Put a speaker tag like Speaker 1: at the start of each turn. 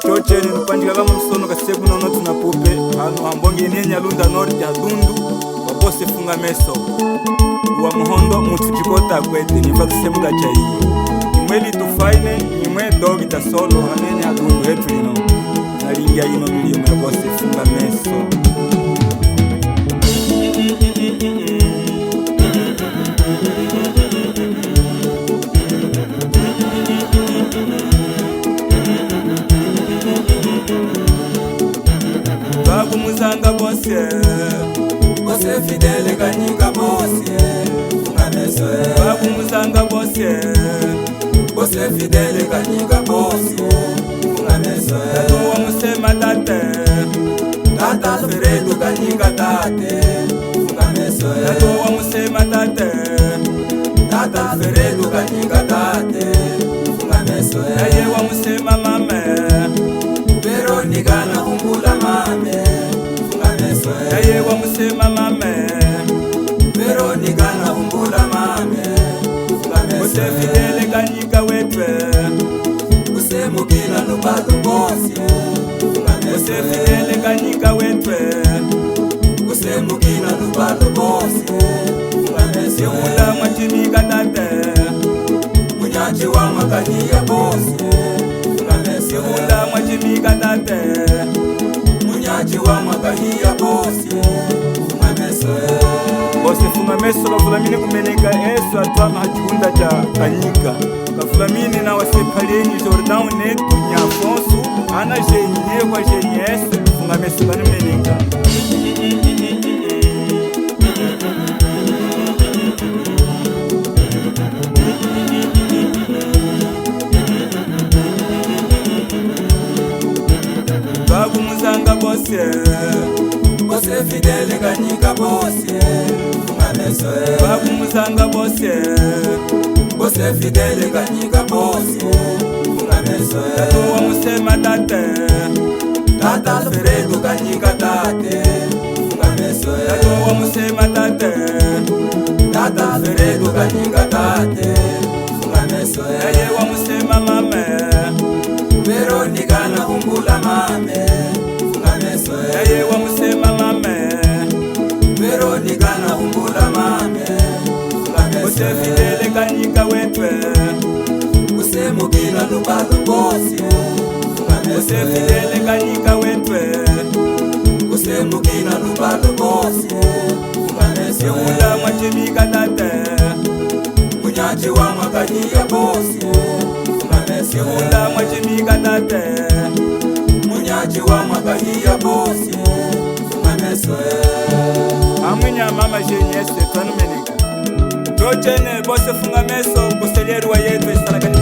Speaker 1: chocheni nupanjika kama msono kasebu nono tunapupe hano hambonge nenya lunda nori ya dundu wapose funga meso wa muhondo mutujikota kwete nifa tusemu gachai imweli tufaine imwe dogi ta solo hanene hadundu hetu ino nalingia ino milimo ya bose funga meso Muzanga bose bose fidele kanyika bose funga meso babu muzanga bose bose fidele kanyika bose funga meso wa musema tate tata feredo kanyika tate funga meso wa musema tate tata feredo kanyika tate funga meso ye wa musema mame Veronica na kumbula mame Yaye wa musema mame Veronica na umbula mame Use fidele kanyika wetwe Use mukila nubadu bosi Use fidele kanyika wetwe Use mukila nubadu bosi Yumula mwachinika tate Munyachi wa makania bosi Yumula mwachinika tate Munyachi wa makania bosi funga meso bose funga meso bafulamini kumeneka Yesu atwama hachikunda cha kanyika kafulamini na wasepaleni Jordan netu nyafonsu ana jenye kwa jenye Yesu funga meso banimeneka babu muzanga bose bose fidele kanyika bose funga meso babu muzanga bose bose fidele kanyika bose funga meso wa musema tate tata feredo kanyika tate funga meso wa musema tate tata feredo kanyika tate funga meso ye wa musema mame Veronica na kumbula mame funga meso ye wa musema mame Veronica na kumbula mame funga meso use fidele kanyika wetwe use mukila lubadu bosi funga meso use fidele kanyika wetwe use mukila lubadu bosi funga meso yumula mwachimika tate munyachi wa makania bosi Yumula mwachimika tate Munyachi wa makania bosi funga meso Amwinya mama jenye se twanumenika Tochene bose funga meso kuselieri wa yetu isalakani